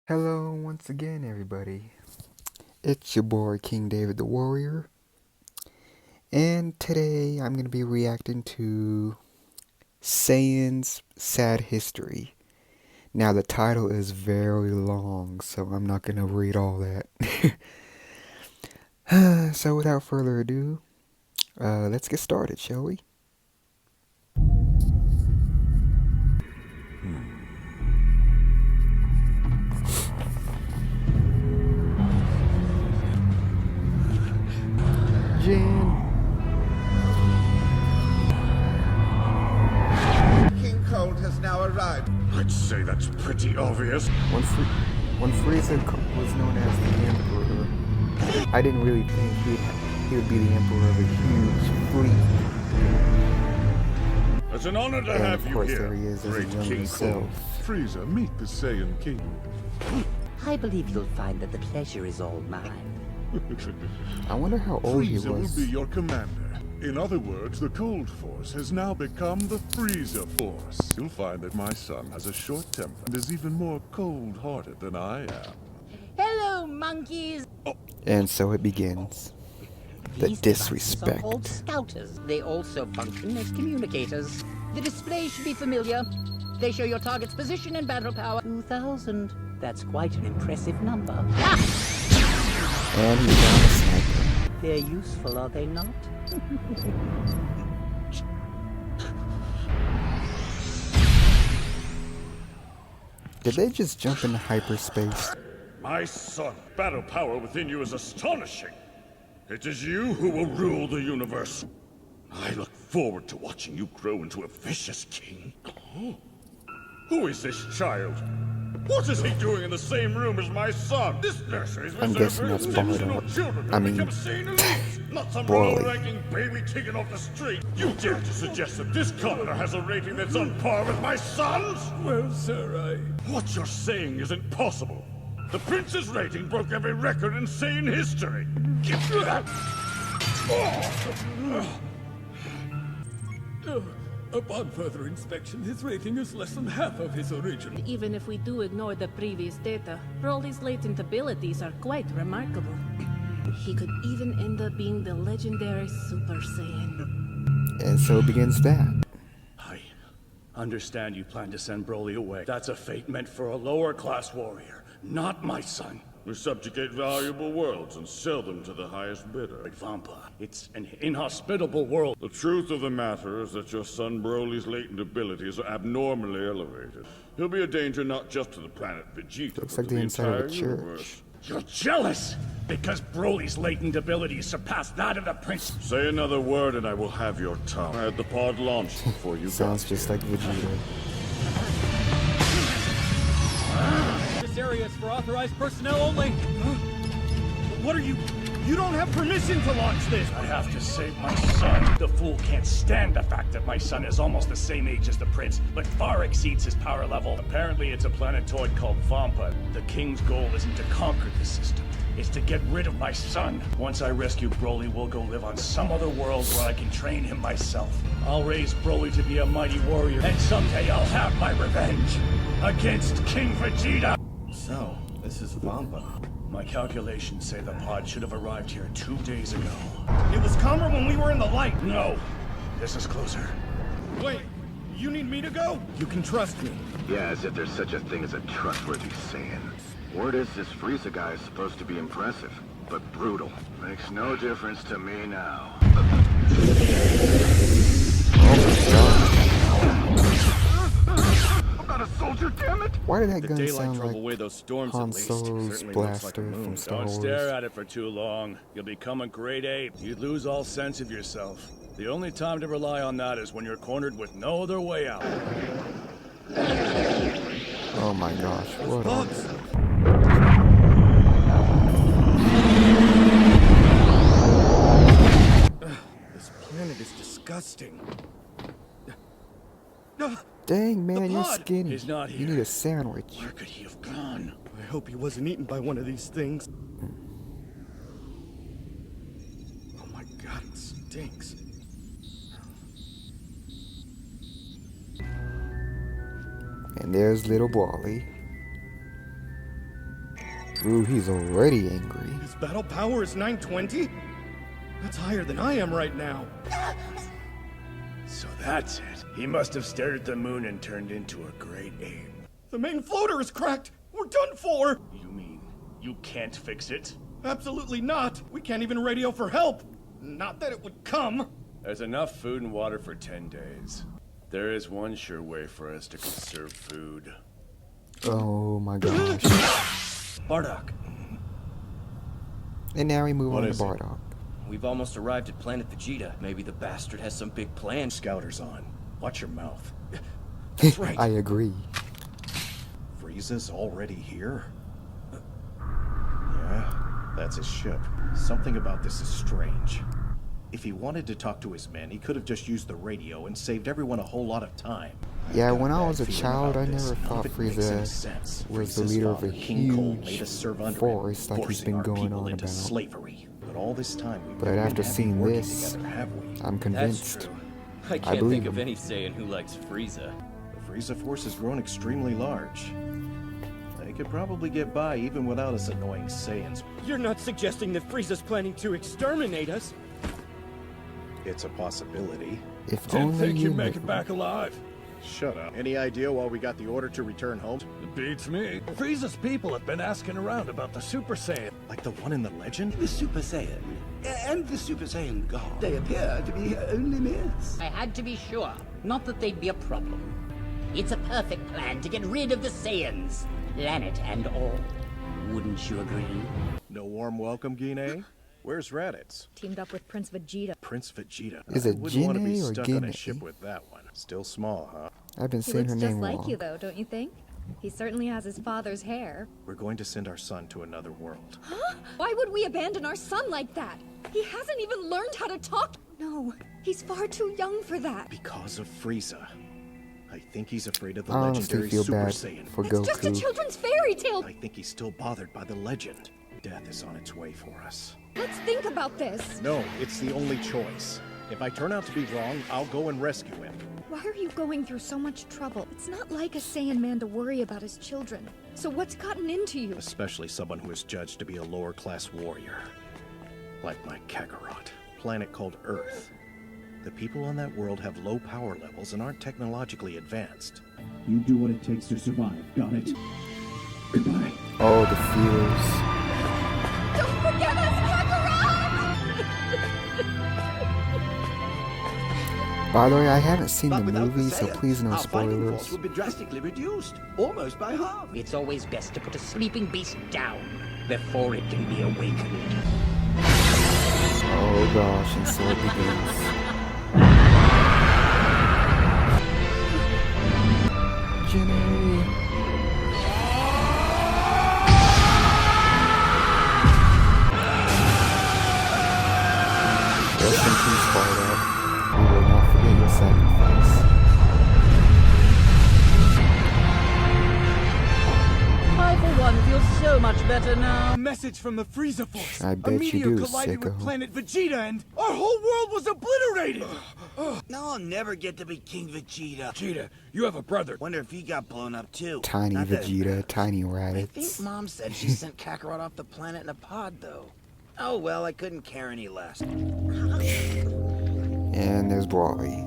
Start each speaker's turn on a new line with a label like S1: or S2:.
S1: Hello once again, everybody. It's your boy King David the Warrior, and today I'm going to be reacting to Saiyan's Sad History. Now, the title is very long, so I'm not going to read all that. So, without further ado, let's get started, shall we? Jin.
S2: King Cold has now arrived.
S3: I'd say that's pretty obvious.
S1: When Frieza was known as the Emperor, I didn't really think he would be the Emperor of a huge fleet.
S3: It's an honor to
S1: And
S3: have
S1: of
S3: you
S1: course
S3: here,
S1: there he is as a
S3: great
S1: younger
S3: King
S1: self.
S3: Cold. Frieza, meet the Saiyan King.
S4: I believe you'll find that the pleasure is all mine.
S1: I wonder how old he
S3: Frieza will
S1: was.
S3: be your commander. In other words, the Cold Force has now become the Frieza Force. You'll find that my son has a short temper and is even more cold-hearted than I am.
S4: Hello, monkeys!
S1: And so it begins. The
S4: These devices
S1: disrespect.
S4: are called scouters. They also function as communicators. The display should be familiar. They show your target's position and battle power. 2,000. That's quite an impressive number.
S1: And he found a sniper.
S4: They're useful, are they not?
S1: Did they just jump into hyperspace?
S3: My son, battle power within you is astonishing. It is you who will rule the universe. I look forward to watching you grow into a vicious king. Who is this child? What is he doing in the same room as my son? This nursery is
S1: I'm guessing that's
S3: exceptional
S1: Bardock.
S3: children
S1: I
S3: who
S1: mean,
S3: become sane elites, not some
S1: Broly.
S3: low-ranking baby taken off the street. You dare to suggest that this commoner has a rating that's on par with my son's? Well, sir, What you're saying isn't possible. The prince's rating broke every record in sane history.
S5: Upon further inspection, his rating is less than half of his original.
S6: Even if we do ignore the previous data, Broly's latent abilities are quite remarkable. He could even end up being the legendary Super Saiyan.
S1: And so begins that.
S5: I understand you plan to send Broly away. That's a fate meant for a lower class warrior, not my son.
S3: We subjugate valuable worlds and sell them to the highest bidder.
S5: But Vampa, it's an inhospitable world.
S3: The truth of the matter is that your son Broly's latent abilities are abnormally elevated. He'll be a danger not just to the planet Vegeta,
S1: Looks
S3: but
S1: like
S3: to
S1: the
S3: the
S1: inside of a
S3: entire
S1: church.
S3: universe.
S5: You're jealous because Broly's latent abilities surpass that of the prince.
S3: Say another word and I will have your tongue. I had the pod launched before you
S1: Sounds
S3: got
S1: just
S3: here.
S1: like Vegeta.
S5: This area is for authorized personnel only. What are you? You don't have permission to launch this. I have to save my son. The fool can't stand the fact that my son is almost the same age as the prince, but far exceeds his power level. Apparently, it's a planetoid called Vampa. The king's goal isn't to conquer the system. It's to get rid of my son. Once I rescue Broly, we'll go live on some other world where I can train him myself. I'll raise Broly to be a mighty warrior, and someday I'll have my revenge against King Vegeta.
S7: So, this is Vampa.
S5: My calculations say the pod should have arrived here 2 days ago.
S7: It was calmer when we were in the light.
S5: No, this is closer.
S7: Wait, you need me to go? You can trust me.
S8: Yeah, as if there's such a thing as a trustworthy Saiyan. Word is this Frieza guy is supposed to be impressive, but brutal. Makes no difference to me now. I'm not a soldier, damn it!
S1: Why did that
S5: The
S1: gun
S5: daylight
S1: sound
S5: drove
S1: like
S5: away those storms
S1: Han
S5: at least.
S1: Solo's
S5: Certainly looks like a
S1: blaster
S5: moon.
S1: from Star
S5: Don't
S1: Wars?
S5: stare at it for too long. You'll become a great ape. You'd lose all sense of yourself. The only time to rely on that is when you're cornered with no other way out.
S1: Oh my gosh, what
S7: Bugs! This planet is disgusting.
S1: Dang, man, you're
S7: pod!
S1: skinny.
S5: He's not
S1: You
S5: here.
S1: need a sandwich.
S5: Where could he have gone?
S7: I hope he wasn't eaten by one of these things. Oh my god, it stinks.
S1: And there's little Broly. Ooh, he's already angry.
S7: His battle power is 920? That's higher than I am right now.
S5: So that's it. He must have stared at the moon and turned into a great ape.
S7: The main floater is cracked. We're done for.
S5: You mean you can't fix it?
S7: Absolutely not. We can't even radio for help. Not that it would come.
S5: There's enough food and water for 10 days. There is one sure way for us to conserve food.
S1: Oh my gosh.
S9: Bardock,
S1: And now we move
S5: What
S1: on to
S5: is it?
S1: Bardock.
S9: we've almost arrived at planet Vegeta. Maybe the bastard has some big plan.
S5: Scouters on. Watch your mouth.
S7: That's right.
S1: I agree.
S10: Frieza's already here? Yeah, that's his ship. Something about this is strange. If he wanted to talk to his men, he could have just used the radio and saved everyone a whole lot of time.
S1: Yeah,
S10: I've got
S1: when I
S10: bad
S1: was a
S10: feeling
S1: child,
S10: about
S1: I
S10: this.
S1: never
S10: None
S1: thought
S10: of it makes any
S1: Frieza
S10: sense.
S1: was the
S10: Frieza's
S1: leader of a
S10: father, King Cole, made
S1: huge
S10: us serve under
S1: force
S10: him,
S1: like he's
S10: forcing
S1: been
S10: our
S1: going
S10: people
S1: on
S10: into
S1: about.
S10: slavery. But all this time, we've
S1: But
S10: never been
S1: after
S10: happy
S1: seeing
S10: working
S1: this,
S10: together, have we?
S1: I'm
S9: That's
S1: convinced.
S9: true. I can't
S1: believe
S9: think of
S1: him.
S9: any Saiyan who likes Frieza.
S10: The Frieza force has grown extremely large. They could probably get by even without us annoying Saiyans.
S7: You're not suggesting that Frieza's planning to exterminate us?
S10: It's a possibility.
S1: If
S5: Didn't
S1: only
S5: think
S1: you
S5: you'd make
S1: knew.
S5: it back alive.
S10: Shut up. Any idea why we got the order to return home?
S5: It beats me. Frieza's people have been asking around about the Super Saiyan.
S10: Like the one in the legend?
S2: The Super Saiyan and the Super Saiyan God. They appear to be only myths.
S4: I had to be sure. Not that they'd be a problem. It's a perfect plan to get rid of the Saiyans. Planet and all. Wouldn't you agree?
S10: No warm welcome, Guinea? Where's Raditz?
S11: Teamed up with Prince Vegeta.
S10: Prince Vegeta.
S1: Is
S10: I
S1: it
S10: wouldn't want to be
S1: Gine or
S10: stuck on a
S1: Guinea?
S10: ship with that one. Still small, huh?
S1: I've been
S11: He
S1: saying
S11: looks
S1: her
S11: just
S1: name
S11: like
S1: wrong.
S11: you, though, don't you think? He certainly has his father's hair.
S10: We're going to send our son to another world.
S11: Why would we abandon our son like that? He hasn't even learned how to talk. No, he's far too young for that.
S10: Because of Frieza. I think he's afraid of the
S1: I honestly
S10: legendary
S1: feel
S10: Super
S1: bad
S10: Saiyan.
S1: for
S11: It's just a
S1: Goku.
S11: children's fairy tale.
S10: I think he's still bothered by the legend. Death is on its way for us.
S11: Let's think about this.
S10: No, it's the only choice. If I turn out to be wrong, I'll go and rescue him.
S11: Why are you going through so much trouble? It's not like a Saiyan man to worry about his children. So what's gotten into you?
S10: Especially someone who is judged to be a lower class warrior. Like my Kakarot, planet called Earth. The people on that world have low power levels and aren't technologically advanced.
S12: You do what it takes to survive, got it? Goodbye.
S1: Oh, the feels.
S11: Don't forget us,
S1: By the way, I haven't seen
S2: But
S1: the
S2: without
S1: movie, so
S2: Saiyans,
S1: please no
S2: our fighting force
S1: spoilers.
S2: would be drastically reduced, almost by half.
S4: It's always best to put a sleeping beast down before it can be awakened.
S1: Oh gosh, and so it begins. Jenny. Rest in peace, Bardock. We will not forget your sacrifice.
S4: I, for one, feel so much better now.
S7: Message from the Frieza force.
S1: I
S7: A
S1: bet you
S7: meteor
S1: do,
S7: collided with
S1: sicko.
S7: planet Vegeta and our whole world was obliterated.
S2: No, I'll never get to be King Vegeta.
S7: Vegeta, you have a brother.
S2: Wonder if he got blown up too.
S1: Tiny
S2: Not that it
S1: Vegeta,
S2: matters.
S1: tiny
S2: I think
S1: Raditz.
S2: Mom said she sent Kakarot off the planet in a pod, though. Oh well, I couldn't care any less.
S1: And there's Brawly.